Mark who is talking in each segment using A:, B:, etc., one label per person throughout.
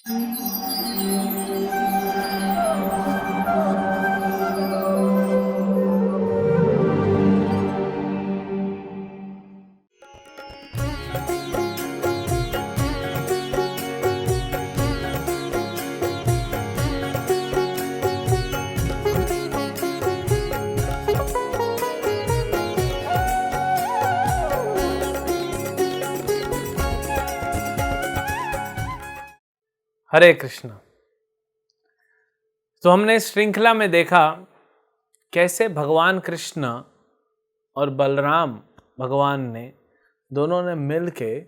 A: हरे कृष्ण। तो हमने इस श्रृंखला में देखा कैसे भगवान कृष्ण और बलराम भगवान ने दोनों ने मिलके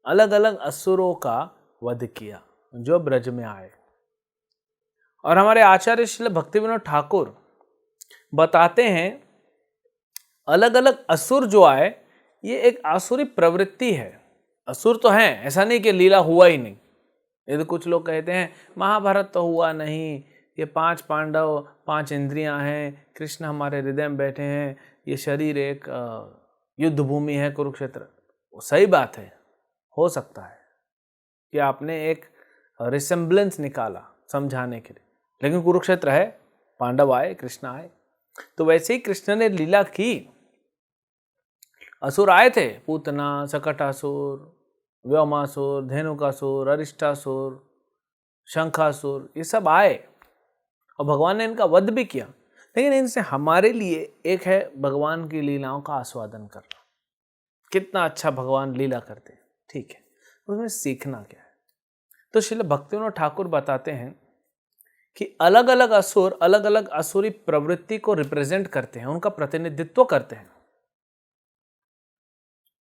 A: अलग अलग असुरों का वध किया जो ब्रज में आए। और हमारे आचार्य श्रील भक्तिविनोद ठाकुर बताते हैं अलग अलग असुर जो आए ये एक आसुरी प्रवृत्ति है। असुर तो हैं, ऐसा नहीं कि लीला हुआ ही नहीं। यदि कुछ लोग कहते हैं महाभारत तो हुआ नहीं, ये 5 पांडव 5 इंद्रियां हैं, कृष्ण हमारे हृदय में बैठे हैं, ये शरीर एक युद्ध भूमि है कुरुक्षेत्र। वो सही बात है, हो सकता है कि आपने एक रिसेम्बलेंस निकाला समझाने के लिए, लेकिन कुरुक्षेत्र है, पांडव आए, कृष्ण आए। तो वैसे ही कृष्ण ने लीला की। असुर आए थे, पूतना, सकटासुर, व्योमासुर, धेनुकासुर, अरिष्टासुर, शंखासुर, ये सब आए और भगवान ने इनका वध भी किया। लेकिन इनसे हमारे लिए एक है भगवान की लीलाओं का आस्वादन करना। कितना अच्छा भगवान लीला करते हैं, ठीक है, उसमें सीखना क्या है। तो श्रील भक्तिविनोद ठाकुर बताते हैं कि अलग अलग असुर अलग अलग असुरी प्रवृत्ति को रिप्रेजेंट करते हैं, उनका प्रतिनिधित्व करते हैं।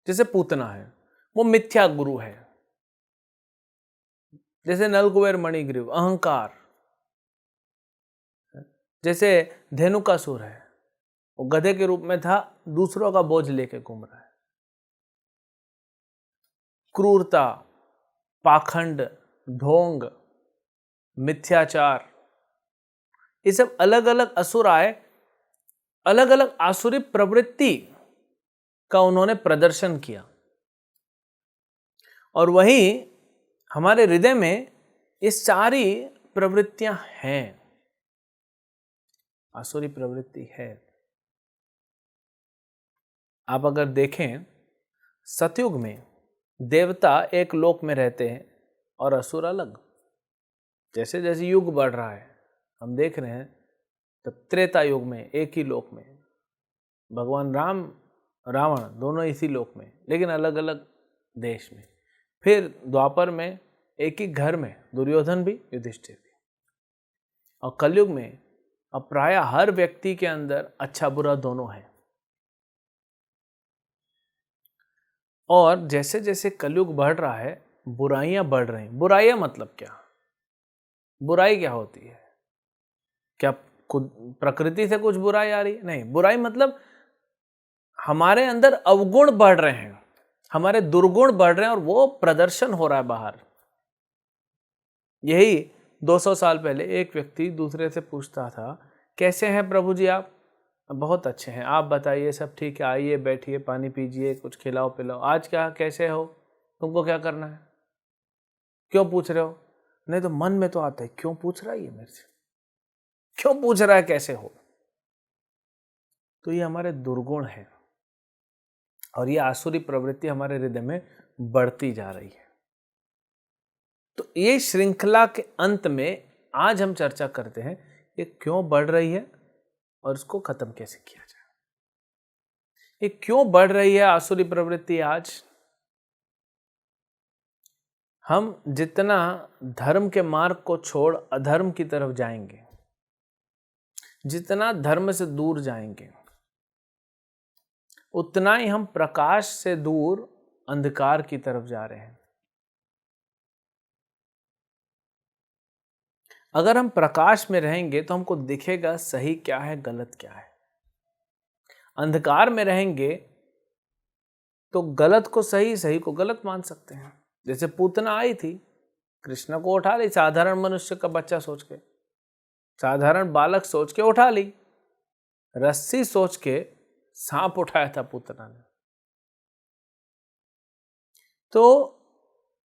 A: जैसे पूतना है, वो मिथ्या गुरु है। जैसे नलकुबेर मणिग्रीव, अहंकार। जैसे धेनुकासुर है, वो गधे के रूप में था, दूसरों का बोझ लेके घूम रहा है। क्रूरता, पाखंड, ढोंग, मिथ्याचार, ये सब अलग अलग असुर आए। अलग अलग आसुरी प्रवृत्ति का उन्होंने प्रदर्शन किया। और वहीं हमारे हृदय में ये सारी प्रवृत्तियां हैं, आसुरी प्रवृत्ति है। आप अगर देखें सतयुग में देवता एक लोक में रहते हैं और असुर अलग। जैसे जैसे युग बढ़ रहा है हम देख रहे हैं, तब त्रेता युग में एक ही लोक में भगवान राम रावण दोनों इसी लोक में, लेकिन अलग अलग देश में। फिर द्वापर में एक ही घर में दुर्योधन भी युधिष्ठिर भी। और कलयुग में अब प्राय हर व्यक्ति के अंदर अच्छा बुरा दोनों है। और जैसे जैसे कलयुग बढ़ रहा है बुराइयां बढ़ रही हैं। बुराइयां मतलब क्या? बुराई क्या होती है? क्या खुद प्रकृति से कुछ बुराई आ रही है? नहीं, बुराई मतलब हमारे अंदर अवगुण बढ़ रहे हैं, हमारे दुर्गुण बढ़ रहे हैं और वो प्रदर्शन हो रहा है बाहर। यही 200 साल पहले एक व्यक्ति दूसरे से पूछता था, कैसे हैं प्रभु जी आप? बहुत अच्छे हैं, आप बताइए, सब ठीक है, आइए बैठिए, पानी पीजिए, कुछ खिलाओ पिलाओ। आज क्या, कैसे हो, तुमको क्या करना है, क्यों पूछ रहे हो? नहीं तो मन में तो आता है, क्यों पूछ रहा है ये मेरे से, क्यों पूछ रहा है कैसे हो? तो ये हमारे दुर्गुण है और ये आसुरी प्रवृत्ति हमारे हृदय में बढ़ती जा रही है। तो ये श्रृंखला के अंत में आज हम चर्चा करते हैं ये क्यों बढ़ रही है और इसको खत्म कैसे किया जाए। ये क्यों बढ़ रही है आसुरी प्रवृत्ति? आज हम जितना धर्म के मार्ग को छोड़ अधर्म की तरफ जाएंगे, जितना धर्म से दूर जाएंगे, उतना ही हम प्रकाश से दूर अंधकार की तरफ जा रहे हैं। अगर हम प्रकाश में रहेंगे तो हमको दिखेगा सही क्या है, गलत क्या है। अंधकार में रहेंगे तो गलत को सही, सही को गलत मान सकते हैं। जैसे पूतना आई थी, कृष्ण को उठा ली, साधारण मनुष्य का बच्चा सोच के, साधारण बालक सोच के उठा ली। रस्सी सोच के सांप उठाया था पूतना ने। तो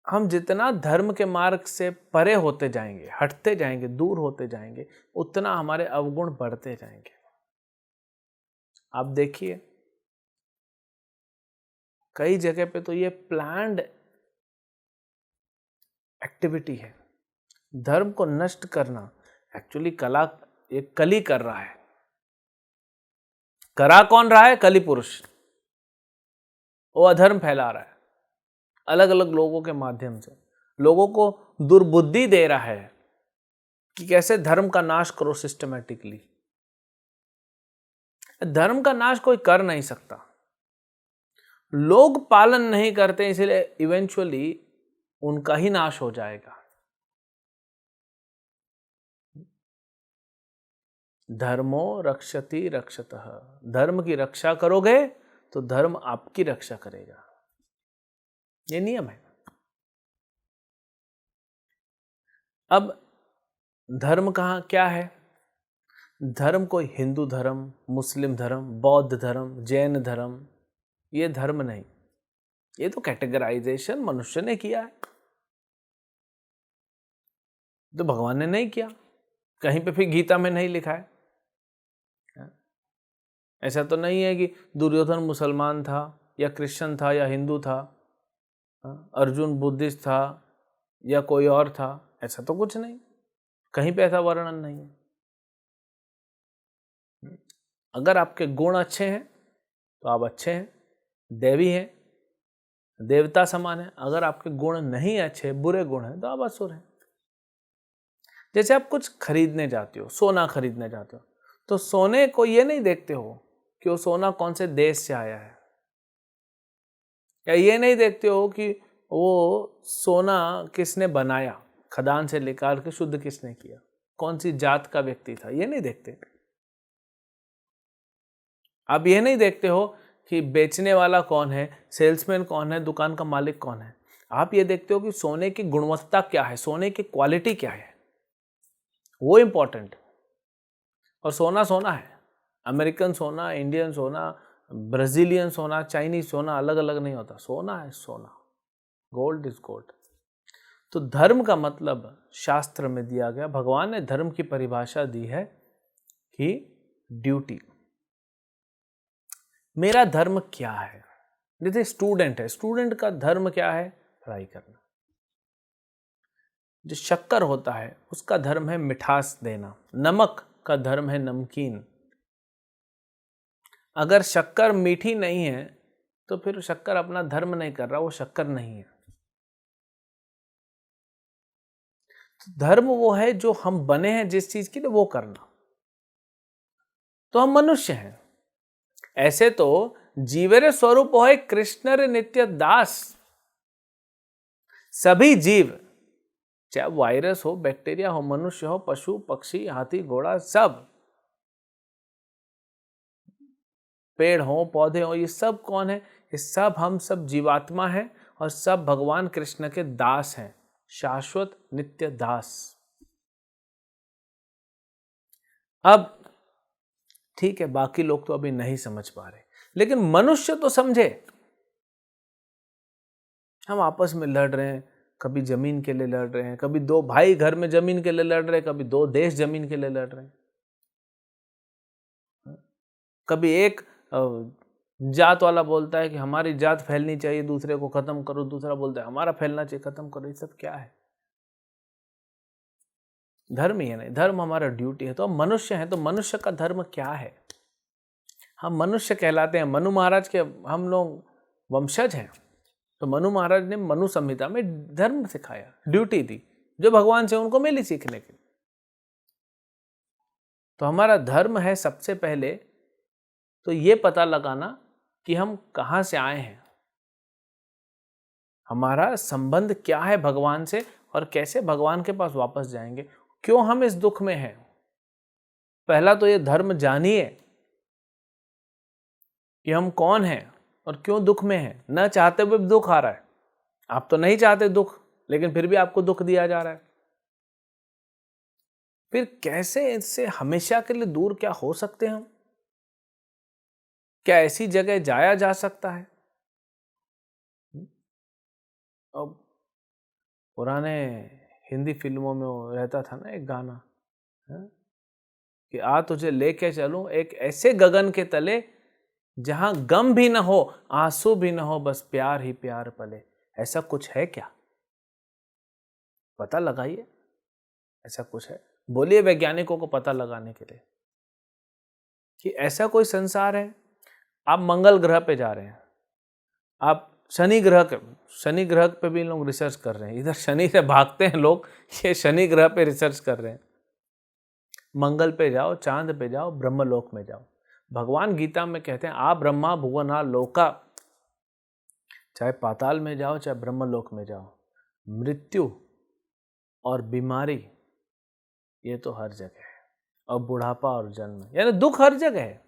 A: हम जितना धर्म के मार्ग से परे होते जाएंगे, हटते जाएंगे, दूर होते जाएंगे, उतना हमारे अवगुण बढ़ते जाएंगे। आप देखिए कई जगह पे तो ये प्लान्ड एक्टिविटी है। धर्म को नष्ट करना एक्चुअली कली कर रहा है। करा कौन रहा है? कली पुरुष। वो अधर्म फैला रहा है अलग अलग लोगों के माध्यम से, लोगों को दुर्बुद्धि दे रहा है कि कैसे धर्म का नाश करो सिस्टमैटिकली। धर्म का नाश कोई कर नहीं सकता, लोग पालन नहीं करते, इसलिए इवेंचुअली उनका ही नाश हो जाएगा। धर्मो रक्षति रक्षतः, धर्म की रक्षा करोगे तो धर्म आपकी रक्षा करेगा, ये नियम है। अब धर्म कहाँ क्या है? धर्म कोई हिंदू धर्म, मुस्लिम धर्म, बौद्ध धर्म, जैन धर्म, ये धर्म नहीं। ये तो कैटेगराइजेशन मनुष्य ने किया है, तो भगवान ने नहीं किया। कहीं पे फिर गीता में नहीं लिखा है। ऐसा तो नहीं है कि दुर्योधन मुसलमान था या क्रिश्चियन था या हिंदू था, अर्जुन बुद्धिस्ट था या कोई और था, ऐसा तो कुछ नहीं, कहीं पे ऐसा वर्णन नहीं है। अगर आपके गुण अच्छे हैं तो आप अच्छे हैं, देवी हैं, देवता समान है। अगर आपके गुण नहीं अच्छे, बुरे गुण हैं, तो आप असुर हैं। जैसे आप कुछ खरीदने जाते हो, सोना खरीदने जाते हो, तो सोने को ये नहीं देखते हो कि वो सोना कौन से देश से आया है, या ये नहीं देखते हो कि वो सोना किसने बनाया, खदान से निकाल के शुद्ध किसने किया, कौन सी जात का व्यक्ति था, ये नहीं देखते। आप ये नहीं देखते हो कि बेचने वाला कौन है, सेल्समैन कौन है, दुकान का मालिक कौन है। आप ये देखते हो कि सोने की गुणवत्ता क्या है, सोने की क्वालिटी क्या है, वो इंपॉर्टेंट। और सोना सोना है, अमेरिकन सोना, इंडियन सोना, ब्राजीलियन सोना, चाइनीज सोना अलग अलग नहीं होता, सोना है सोना, गोल्ड इज गोल्ड। तो धर्म का मतलब शास्त्र में दिया गया, भगवान ने धर्म की परिभाषा दी है कि ड्यूटी। मेरा धर्म क्या है? जैसे स्टूडेंट है, स्टूडेंट का धर्म क्या है? पढ़ाई करना। जो शक्कर होता है उसका धर्म है मिठास देना, नमक का धर्म है नमकीन। अगर शक्कर मीठी नहीं है तो फिर शक्कर अपना धर्म नहीं कर रहा, वो शक्कर नहीं है। तो धर्म वो है जो हम बने हैं जिस चीज के लिए, वो करना। तो हम मनुष्य हैं। ऐसे तो जीवेर स्वरूप हो कृष्ण नित्य दास। सभी जीव, चाहे वायरस हो, बैक्टीरिया हो, मनुष्य हो, पशु पक्षी, हाथी घोड़ा, सब पेड़ हो, पौधे हो, ये सब कौन है? ये सब हम सब जीवात्मा हैं और सब भगवान कृष्ण के दास हैं, शाश्वत नित्य दास। अब ठीक है, बाकी लोग तो अभी नहीं समझ पा रहे, लेकिन मनुष्य तो समझे। हम आपस में लड़ रहे हैं, कभी जमीन के लिए लड़ रहे हैं, कभी दो भाई घर में जमीन के लिए लड़ रहे हैं, कभी दो देश जमीन के लिए लड़ रहे हैं, कभी एक जात वाला बोलता है कि हमारी जात फैलनी चाहिए, दूसरे को खत्म करो, दूसरा बोलता है हमारा फैलना चाहिए, खत्म करो। ये सब क्या है? धर्म ही है नहीं, धर्म हमारा ड्यूटी है। तो हम मनुष्य हैं, तो मनुष्य का धर्म क्या है? हम मनुष्य कहलाते हैं, मनु महाराज के हम लोग वंशज हैं। तो मनु महाराज ने मनु संहिता में धर्म सिखाया, ड्यूटी दी, जो भगवान से उनको मिली सीखने के। तो हमारा धर्म है सबसे पहले तो ये पता लगाना कि हम कहाँ से आए हैं, हमारा संबंध क्या है भगवान से, और कैसे भगवान के पास वापस जाएंगे, क्यों हम इस दुख में हैं। पहला तो ये धर्म जानिए कि हम कौन हैं और क्यों दुख में हैं। न चाहते हुए दुख आ रहा है, आप तो नहीं चाहते दुख, लेकिन फिर भी आपको दुख दिया जा रहा है। फिर कैसे इससे हमेशा के लिए दूर क्या हो सकते हैं हम? क्या ऐसी जगह जाया जा सकता है? अब पुराने हिंदी फिल्मों में वो रहता था ना एक गाना, है? कि आ तुझे लेके चलूं एक ऐसे गगन के तले जहां गम भी ना हो, आंसू भी ना हो, बस प्यार ही प्यार पले। ऐसा कुछ है क्या? पता लगाइए, ऐसा कुछ है? बोलिए वैज्ञानिकों को पता लगाने के लिए कि ऐसा कोई संसार है। आप मंगल ग्रह पे जा रहे हैं, आप शनि ग्रह पे भी लोग रिसर्च कर रहे हैं। इधर शनि से भागते हैं लोग, ये शनि ग्रह पे रिसर्च कर रहे हैं। मंगल पे जाओ, चांद पे जाओ, ब्रह्मलोक में जाओ। भगवान गीता में कहते हैं आ ब्रह्मा भुवना लोका, चाहे पाताल में जाओ चाहे ब्रह्मलोक में जाओ, मृत्यु और बीमारी ये तो हर जगह है, और बुढ़ापा और जन्म, यानी दुख हर जगह है।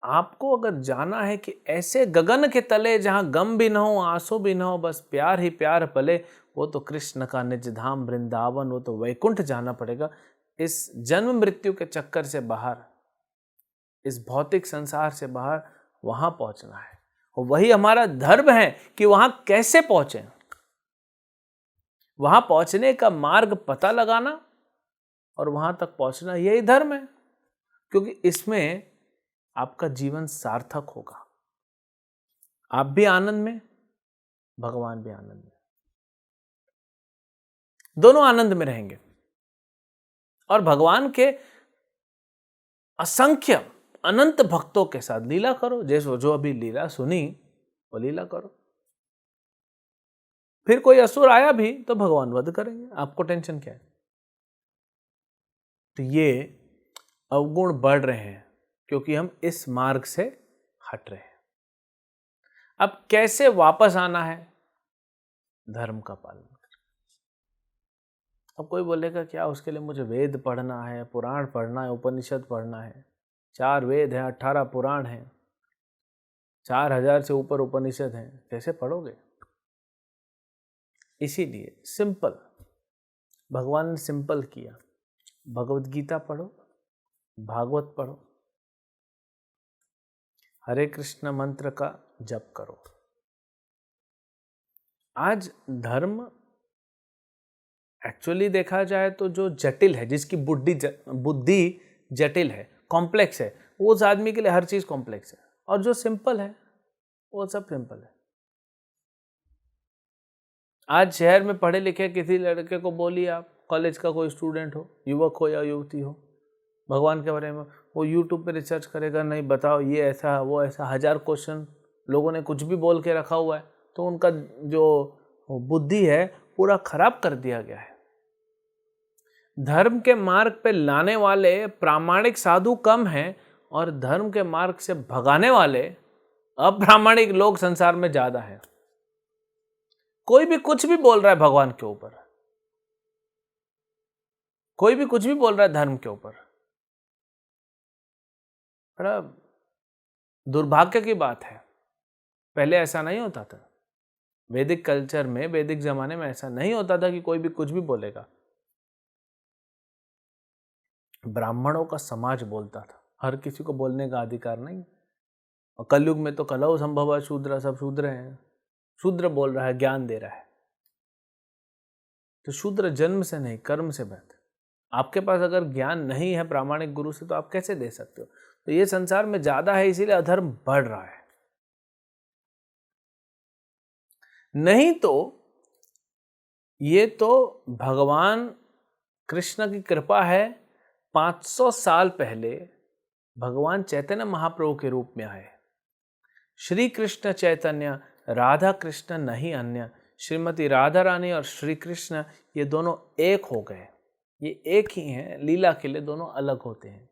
A: आपको अगर जाना है कि ऐसे गगन के तले जहां गम भी ना हो, आंसू भी ना हो, बस प्यार ही प्यार पले, वो तो कृष्ण का निज धाम वृंदावन, वो तो वैकुंठ जाना पड़ेगा। इस जन्म मृत्यु के चक्कर से बाहर, इस भौतिक संसार से बाहर वहां पहुंचना है। और वही हमारा धर्म है कि वहां कैसे पहुंचे, वहां पहुंचने का मार्ग पता लगाना और वहां तक पहुंचना, यही धर्म है। क्योंकि इसमें आपका जीवन सार्थक होगा, आप भी आनंद में, भगवान भी आनंद में, दोनों आनंद में रहेंगे। और भगवान के असंख्य अनंत भक्तों के साथ लीला करो, जैसे जो अभी लीला सुनी वो लीला करो। फिर कोई असुर आया भी तो भगवान वध करेंगे, आपको टेंशन क्या है? तो ये अवगुण बढ़ रहे हैं क्योंकि हम इस मार्ग से हट रहे हैं। अब कैसे वापस आना है? धर्म का पालन कर। अब कोई बोलेगा क्या उसके लिए मुझे वेद पढ़ना है, पुराण पढ़ना है, उपनिषद पढ़ना है? 4 वेद हैं, 18 पुराण हैं, 4000 से ऊपर उपनिषद हैं, कैसे पढ़ोगे? इसीलिए सिंपल, भगवान ने सिंपल किया। भगवत गीता पढ़ो, भागवत पढ़ो, हरे कृष्ण मंत्र का जप करो। आज धर्म एक्चुअली देखा जाए तो जो जटिल है, जिसकी बुद्धि जटिल है, कॉम्प्लेक्स है, उस आदमी के लिए हर चीज कॉम्प्लेक्स है। और जो सिंपल है वो सब सिंपल है। आज शहर में पढ़े लिखे किसी लड़के को बोलिए, आप कॉलेज का कोई स्टूडेंट हो, युवक हो या युवती हो, भगवान के बारे में, वो यूट्यूब पे रिसर्च करेगा, नहीं बताओ ये ऐसा वो ऐसा, 1000 क्वेश्चन, लोगों ने कुछ भी बोल के रखा हुआ है, तो उनका जो बुद्धि है पूरा खराब कर दिया गया है। धर्म के मार्ग पे लाने वाले प्रामाणिक साधु कम हैं और धर्म के मार्ग से भगाने वाले अप्रामाणिक लोग संसार में ज्यादा हैं। कोई भी कुछ भी बोल रहा है भगवान के ऊपर, कोई भी कुछ भी बोल रहा है धर्म के ऊपर। बड़ा दुर्भाग्य की बात है, पहले ऐसा नहीं होता था। वैदिक कल्चर में, वैदिक जमाने में ऐसा नहीं होता था कि कोई भी कुछ भी बोलेगा। ब्राह्मणों का समाज बोलता था, हर किसी को बोलने का अधिकार नहीं। और कलयुग में तो कलौ संभव शूद्र, सब शूद्र हैं, शूद्र बोल रहा है, ज्ञान दे रहा है। तो शूद्र जन्म से नहीं, कर्म से बेहतर। आपके पास अगर ज्ञान नहीं है प्रामाणिक गुरु से, तो आप कैसे दे सकते हो? तो ये संसार में ज्यादा है, इसीलिए अधर्म बढ़ रहा है। नहीं तो ये तो भगवान कृष्ण की कृपा है। 500 साल पहले भगवान चैतन्य महाप्रभु के रूप में आए। श्री कृष्ण चैतन्य, राधा कृष्ण नहीं अन्य। श्रीमती राधा रानी और श्री कृष्ण ये दोनों एक हो गए, ये एक ही हैं। लीला के लिए दोनों अलग होते हैं,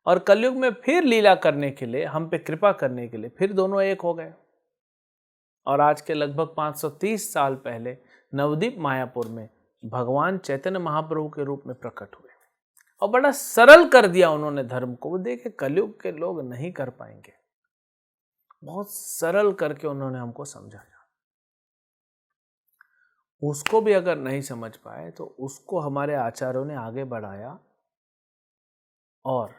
A: और कलयुग में फिर लीला करने के लिए, हम पे कृपा करने के लिए फिर दोनों एक हो गए। और आज के लगभग 530 साल पहले नवदीप मायापुर में भगवान चैतन्य महाप्रभु के रूप में प्रकट हुए, और बड़ा सरल कर दिया उन्होंने धर्म को। वो देखे कलयुग के लोग नहीं कर पाएंगे, बहुत सरल करके उन्होंने हमको समझाया। उसको भी अगर नहीं समझ पाए तो उसको हमारे आचार्यों ने आगे बढ़ाया, और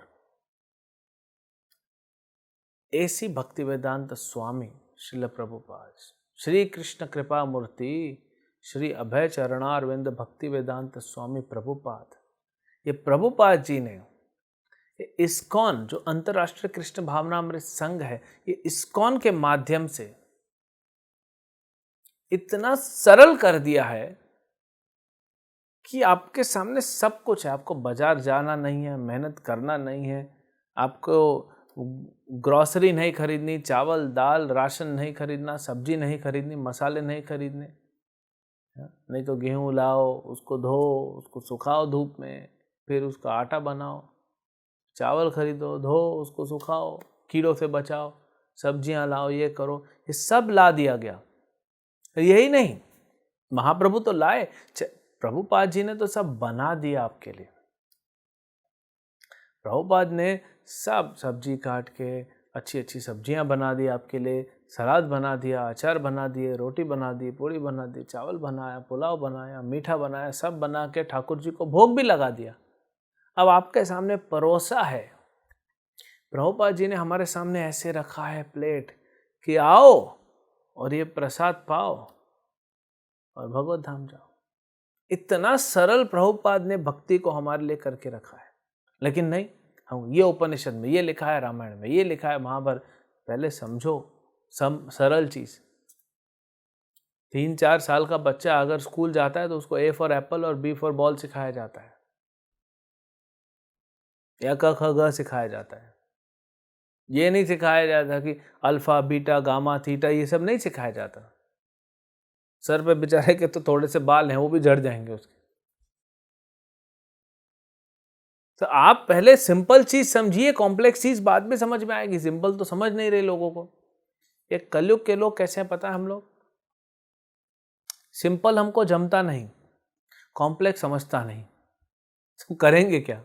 A: ऐसी भक्ति वेदांत स्वामी श्रील प्रभुपाद, श्री कृष्ण कृपा मूर्ति श्री अभय चरणारविंद भक्ति वेदांत स्वामी प्रभुपाद। ये प्रभुपाद जी ने ये इस्कॉन, जो अंतर्राष्ट्रीय कृष्ण भावनामृत संघ है, ये इस्कॉन के माध्यम से इतना सरल कर दिया है कि आपके सामने सब कुछ है। आपको बाजार जाना नहीं है, मेहनत करना नहीं है, आपको ग्रॉसरी नहीं खरीदनी, चावल दाल राशन नहीं खरीदना, सब्जी नहीं खरीदनी, मसाले नहीं खरीदने। नहीं तो गेहूं लाओ, उसको धो, उसको सुखाओ धूप में, फिर उसका आटा बनाओ। चावल खरीदो, धो, उसको सुखाओ, कीड़ों से बचाओ, सब्जियां लाओ, ये करो, ये सब ला दिया गया। यही नहीं, महाप्रभु तो लाए, प्रभुपाद जी ने तो सब बना दिया आपके लिए। प्रभुपाद ने सब सब्जी काट के अच्छी अच्छी सब्जियां बना दी आपके लिए, सलाद बना दिया, अचार बना दिए, रोटी बना दी, पूड़ी बना दी, चावल बनाया, पुलाव बनाया, मीठा बनाया, सब बना के ठाकुर जी को भोग भी लगा दिया। अब आपके सामने परोसा है। प्रभुपाद जी ने हमारे सामने ऐसे रखा है प्लेट कि आओ और ये प्रसाद पाओ और भगवत धाम जाओ। इतना सरल प्रभुपाद ने भक्ति को हमारे लिए करके रखा है। लेकिन नहीं, हम ये उपनिषद में ये लिखा है, रामायण में ये लिखा है, महाभारत। पहले समझो सरल चीज। 3-4 साल का बच्चा अगर स्कूल जाता है तो उसको A फॉर एप्पल और B फॉर बॉल सिखाया जाता है, या क ख ग सिखाया जाता है। ये नहीं सिखाया जाता कि अल्फा बीटा गामा थीटा, ये सब नहीं सिखाया जाता। सर पे बेचारे के तो थोड़े से बाल हैं, वो भी झड़ जाएंगे उसके। तो आप पहले सिंपल चीज समझिए, कॉम्प्लेक्स चीज बाद में समझ में आएगी। सिंपल तो समझ नहीं रहे लोगों को। ये कलयुग के लोग कैसे हैं पता है? हम लोग सिंपल हमको जमता नहीं, कॉम्प्लेक्स समझता नहीं, तो करेंगे क्या?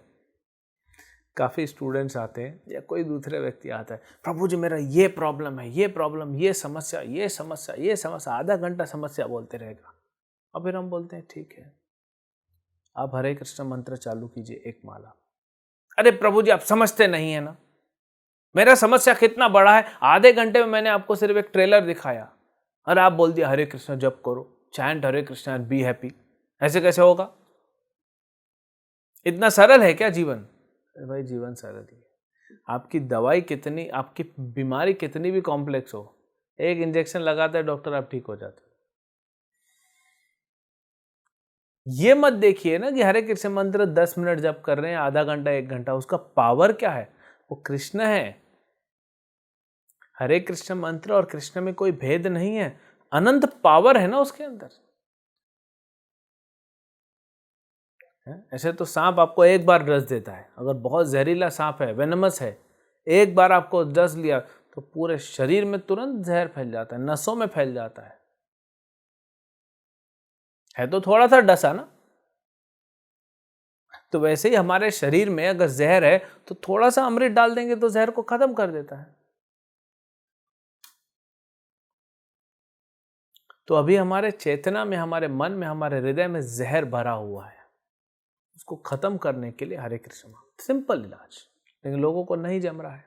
A: काफ़ी स्टूडेंट्स आते हैं या कोई दूसरे व्यक्ति आता है, प्रभु जी मेरा ये प्रॉब्लम है, ये प्रॉब्लम, ये समस्या, ये समस्या, ये समस्या, आधा घंटा समस्या बोलते रहेगा। और फिर हम बोलते हैं ठीक है, आप हरे कृष्ण मंत्र चालू कीजिए, एक माला। अरे प्रभु जी आप समझते नहीं है ना, मेरा समस्या कितना बड़ा है, आधे घंटे में मैंने आपको सिर्फ एक ट्रेलर दिखाया और आप बोल दिया हरे कृष्ण जप करो, chant Hare Krishna and be happy. ऐसे कैसे होगा? इतना सरल है क्या जीवन? भाई जीवन सरल ही है। आपकी दवाई कितनी, आपकी बीमारी कितनी भी कॉम्प्लेक्स हो, एक इंजेक्शन लगाता है डॉक्टर, आप ठीक हो जाते हो। ये मत देखिए ना कि हरे कृष्ण मंत्र 10 मिनट जप कर रहे हैं, आधा घंटा 1 घंटा, उसका पावर क्या है? वो कृष्ण है। हरे कृष्ण मंत्र और कृष्ण में कोई भेद नहीं है, अनंत पावर है ना उसके अंदर। ऐसे तो सांप आपको एक बार डस देता है, अगर बहुत जहरीला सांप है, वेनमस है, एक बार आपको डस लिया तो पूरे शरीर में तुरंत जहर फैल जाता है, नसों में फैल जाता है तो थोड़ा सा डसा ना। तो वैसे ही हमारे शरीर में अगर जहर है तो थोड़ा सा अमृत डाल देंगे तो जहर को खत्म कर देता है। तो अभी हमारे चेतना में, हमारे मन में, हमारे हृदय में जहर भरा हुआ है, उसको खत्म करने के लिए हरे कृष्ण, सिंपल इलाज। लेकिन लोगों को नहीं जम रहा है,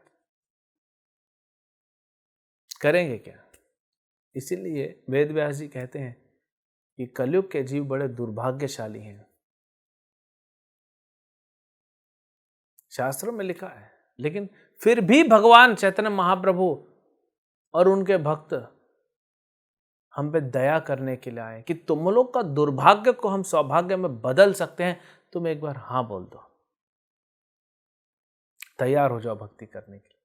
A: करेंगे क्या? इसीलिए वेद व्यास जी कहते हैं कि कलयुग के जीव बड़े दुर्भाग्यशाली हैं। शास्त्रों में लिखा है, लेकिन फिर भी भगवान चैतन्य महाप्रभु और उनके भक्त हम पे दया करने के लिए आए कि तुम लोग का दुर्भाग्य को हम सौभाग्य में बदल सकते हैं। तुम एक बार हाँ बोल दो, तैयार हो जाओ भक्ति करने के लिए।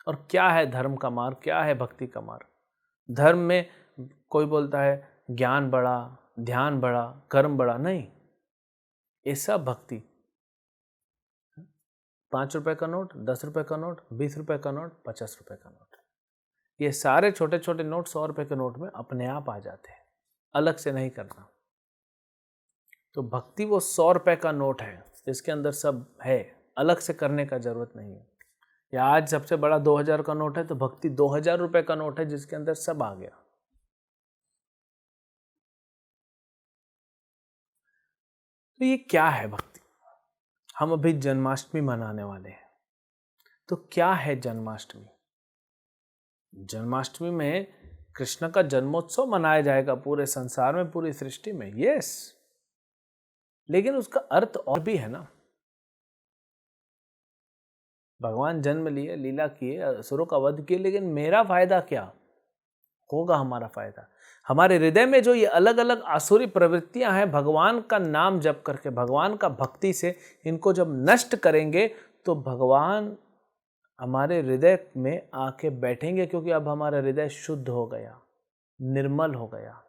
A: और क्या है धर्म का मार्ग, क्या है भक्ति का मार्ग? धर्म में कोई बोलता है ज्ञान बड़ा, ध्यान बड़ा, कर्म बड़ा, नहीं। ये सब भक्ति। 5 रुपए का नोट, 10 रुपए का नोट, 20 रुपए का नोट, 50 रुपए का नोट, ये सारे छोटे छोटे नोट 100 रुपए के नोट में अपने आप आ जाते हैं, अलग से नहीं करना। तो भक्ति वो 100 रुपए का नोट है जिसके अंदर सब है, अलग से करने का जरूरत नहीं है। या आज सबसे बड़ा 2000 का नोट है तो भक्ति 2000 रुपए का नोट है जिसके अंदर सब आ गया। तो ये क्या है भक्ति? हम अभी जन्माष्टमी मनाने वाले हैं। तो क्या है जन्माष्टमी? जन्माष्टमी में कृष्ण का जन्मोत्सव मनाया जाएगा पूरे संसार में, पूरी सृष्टि में, यस, लेकिन उसका अर्थ और भी है ना। भगवान जन्म लिए, लीला किए, असुरों का वध किए, लेकिन मेरा फायदा क्या होगा? हमारा फायदा, हमारे हृदय में जो ये अलग अलग आसुरी प्रवृत्तियां हैं, भगवान का नाम जप करके, भगवान का भक्ति से इनको जब नष्ट करेंगे तो भगवान हमारे हृदय में आके बैठेंगे, क्योंकि अब हमारा हृदय शुद्ध हो गया, निर्मल हो गया।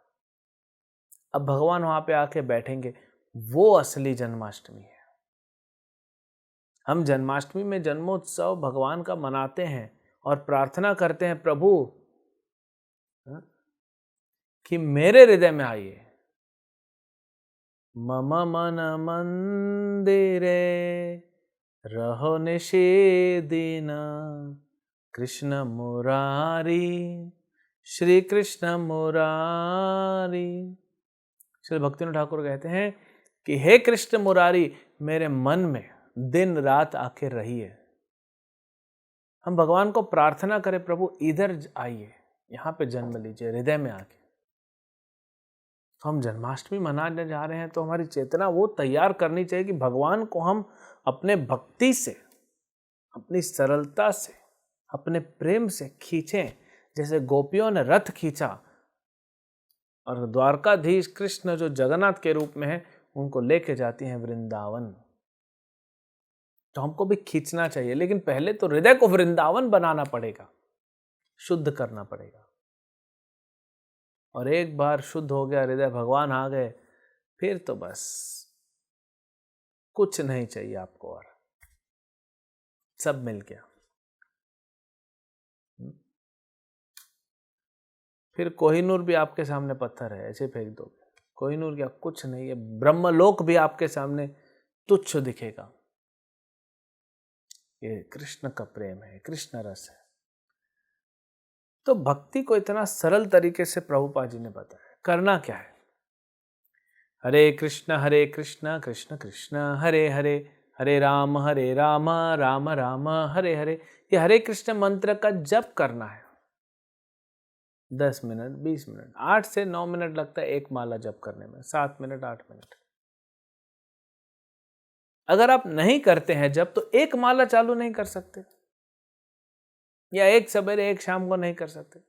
A: अब भगवान वहां पे आके बैठेंगे। वो असली जन्माष्टमी है। हम जन्माष्टमी में जन्मोत्सव भगवान का मनाते हैं और प्रार्थना करते हैं, प्रभु कि मेरे हृदय में आइए। मम मन मंदिरे रहो निषेदिन कृष्ण मुरारी, श्री कृष्ण मुरारी। श्री भक्तिनाथ ठाकुर कहते हैं कि हे कृष्ण मुरारी, मेरे मन में दिन रात आके रहिए। हम भगवान को प्रार्थना करें, प्रभु इधर आइए, यहां पे जन्म लीजिए, हृदय में आके। तो हम जन्माष्टमी मनाने जा रहे हैं तो हमारी चेतना वो तैयार करनी चाहिए कि भगवान को हम अपने भक्ति से, अपनी सरलता से, अपने प्रेम से खींचें, जैसे गोपियों ने रथ खींचा और द्वारकाधीश कृष्ण जो जगन्नाथ के रूप में है उनको लेके जाती हैं वृंदावन। तो हमको भी खींचना चाहिए, लेकिन पहले तो हृदय को वृंदावन बनाना पड़ेगा, शुद्ध करना पड़ेगा। और एक बार शुद्ध हो गया हृदय, भगवान आ गए, फिर तो बस कुछ नहीं चाहिए आपको, और सब मिल गया। फिर कोहिनूर भी आपके सामने पत्थर है, ऐसे फेंक दोगे, कोहिनूर क्या, कुछ नहीं है। ब्रह्मलोक भी आपके सामने तुच्छ दिखेगा। ये कृष्ण का प्रेम है, कृष्ण रस है। तो भक्ति को इतना सरल तरीके से प्रभुपाद जी ने बताया। करना क्या है? हरे कृष्ण कृष्ण कृष्ण हरे हरे, हरे राम राम राम हरे हरे। ये हरे कृष्ण मंत्र का जप करना है। 10 मिनट, 20 मिनट, 8 से 9 मिनट लगता है एक माला जप करने में, 7 मिनट, 8 मिनट। अगर आप नहीं करते हैं जब, तो एक माला चालू नहीं कर सकते, या एक सवेरे एक शाम को नहीं कर सकते।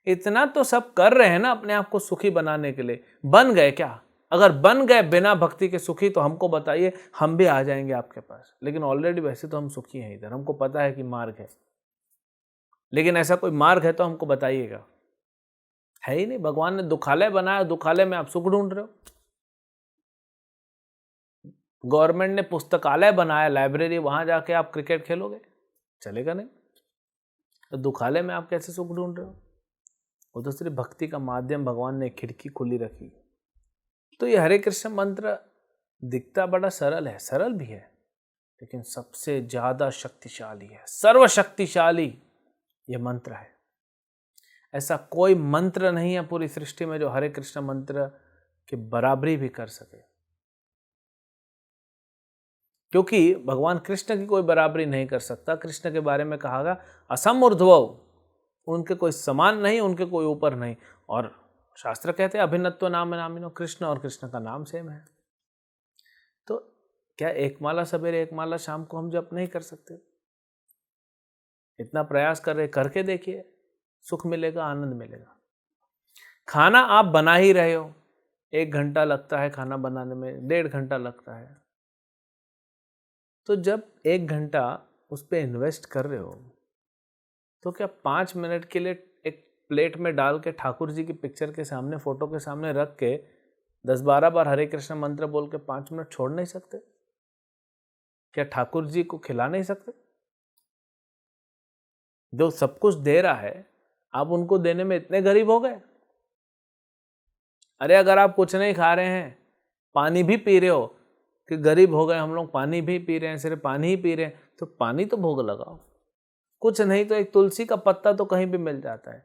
A: इतना तो सब कर रहे हैं ना अपने आप को सुखी बनाने के लिए। बन गए क्या? अगर बन गए बिना भक्ति के सुखी, तो हमको बताइए, हम भी आ जाएंगे आपके पास। लेकिन ऑलरेडी वैसे तो हम सुखी हैं इधर, हमको पता है कि मार्ग है, लेकिन ऐसा कोई मार्ग है तो हमको बताइएगा। है ही नहीं। भगवान ने दुखालय बनाया, दुखालय में आप सुख ढूंढ रहे हो। गवर्नमेंट ने पुस्तकालय बनाया, लाइब्रेरी, वहां जाके आप क्रिकेट खेलोगे? चलेगा नहीं। तो दुखालय में आप कैसे सुख ढूंढ रहे हो? वो तो सिर्फ भक्ति का माध्यम, भगवान ने खिड़की खुली रखी। तो ये हरे कृष्ण मंत्र दिखता बड़ा सरल है, सरल भी है, लेकिन सबसे ज्यादा शक्तिशाली है, सर्वशक्तिशाली ये मंत्र है। ऐसा कोई मंत्र नहीं है पूरी सृष्टि में जो हरे कृष्ण मंत्र की बराबरी भी कर सके, क्योंकि भगवान कृष्ण की कोई बराबरी नहीं कर सकता। कृष्ण के बारे में कहा गया असमूर्ध्वौ, उनके कोई समान नहीं, उनके कोई ऊपर नहीं। और शास्त्र कहते हैं अभिन्नत्व नाम नामिनो, कृष्ण और कृष्ण का नाम सेम है। तो क्या एक माला सवेरे एक माला शाम को हम जप नहीं कर सकते? इतना प्रयास कर रहे, करके देखिए, सुख मिलेगा, आनंद मिलेगा। खाना आप बना ही रहे हो, 1 घंटा लगता है खाना बनाने में, 1.5 घंटा लगता है। तो जब 1 घंटा उस पर इन्वेस्ट कर रहे हो, तो क्या 5 मिनट के लिए एक प्लेट में डाल के ठाकुर जी की पिक्चर के सामने, फोटो के सामने रख के 10-12 बार हरे कृष्ण मंत्र बोल के 5 मिनट छोड़ नहीं सकते? क्या ठाकुर जी को खिला नहीं सकते? जो सब कुछ दे रहा है, आप उनको देने में इतने गरीब हो गए? अरे अगर आप कुछ नहीं खा रहे हैं, पानी भी पी रहे हो, कि गरीब हो गए हम लोग, पानी भी पी रहे हैं, सिर्फ पानी ही पी रहे हैं, तो पानी तो भोग लगाओ। कुछ नहीं तो एक तुलसी का पत्ता तो कहीं भी मिल जाता है,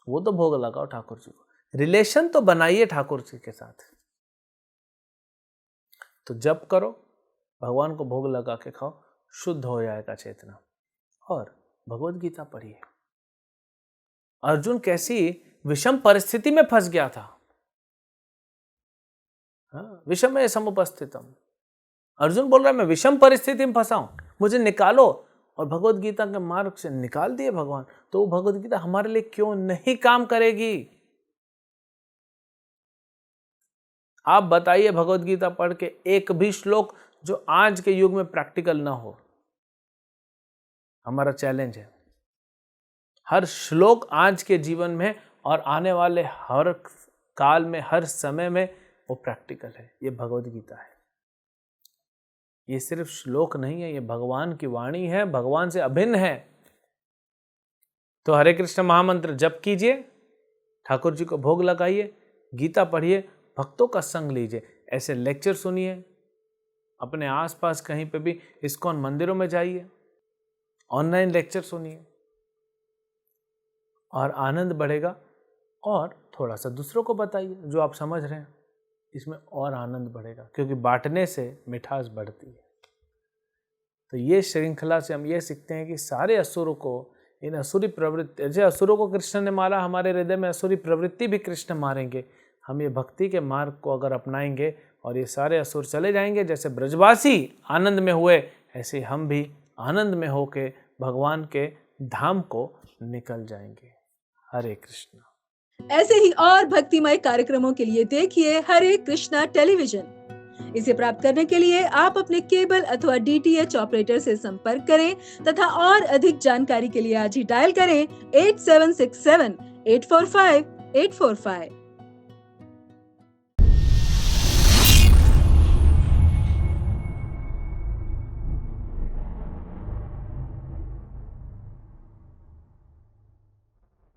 A: वो तो भोग लगाओ ठाकुर जी को। रिलेशन तो बनाइए ठाकुर जी के साथ। तो जप करो, भगवान को भोग लगा के खाओ, शुद्ध हो जाएगा चेतना। और भगवद गीता पढ़िए। अर्जुन कैसी विषम परिस्थिति में फंस गया था। हाँ, विषम है समुपस्थितम। अर्जुन बोल रहा है मैं विषम परिस्थिति में फंसा हूं, मुझे निकालो। और भगवत गीता के मार्ग से निकाल दिए भगवान। तो वो भगवत गीता हमारे लिए क्यों नहीं काम करेगी? आप बताइए भगवत गीता पढ़ के एक भी श्लोक जो आज के युग में प्रैक्टिकल ना हो। हमारा चैलेंज है हर श्लोक आज के जीवन में और आने वाले हर काल में, हर समय में वो प्रैक्टिकल है। ये भगवत गीता है, ये सिर्फ श्लोक नहीं है, ये भगवान की वाणी है, भगवान से अभिन्न है। तो हरे कृष्ण महामंत्र जप कीजिए, ठाकुर जी को भोग लगाइए, गीता पढ़िए, भक्तों का संग लीजिए, ऐसे लेक्चर सुनिए, अपने आसपास कहीं पे भी इस्कॉन मंदिरों में जाइए, ऑनलाइन लेक्चर सुनिए और आनंद बढ़ेगा। और थोड़ा सा दूसरों को बताइए जो आप समझ रहे हैं, इसमें और आनंद बढ़ेगा, क्योंकि बांटने से मिठास बढ़ती है। तो ये श्रृंखला से हम ये सीखते हैं कि सारे असुरों को, इन असुरी प्रवृत्ति, जैसे असुरों को कृष्ण ने मारा, हमारे हृदय में असुरी प्रवृत्ति भी कृष्ण मारेंगे। हम ये भक्ति के मार्ग को अगर अपनाएंगे और ये सारे असुर चले जाएंगे, जैसे ब्रजवासी आनंद में हुए, ऐसे हम भी आनंद में होके भगवान के धाम को निकल जाएंगे। हरे कृष्ण।
B: ऐसे ही और भक्तिमय कार्यक्रमों के लिए देखिए हरे कृष्णा टेलीविजन। इसे प्राप्त करने के लिए आप अपने केबल अथवा DTH ऑपरेटर से संपर्क करें तथा और अधिक जानकारी के लिए आज ही डायल करें 8767 845 845।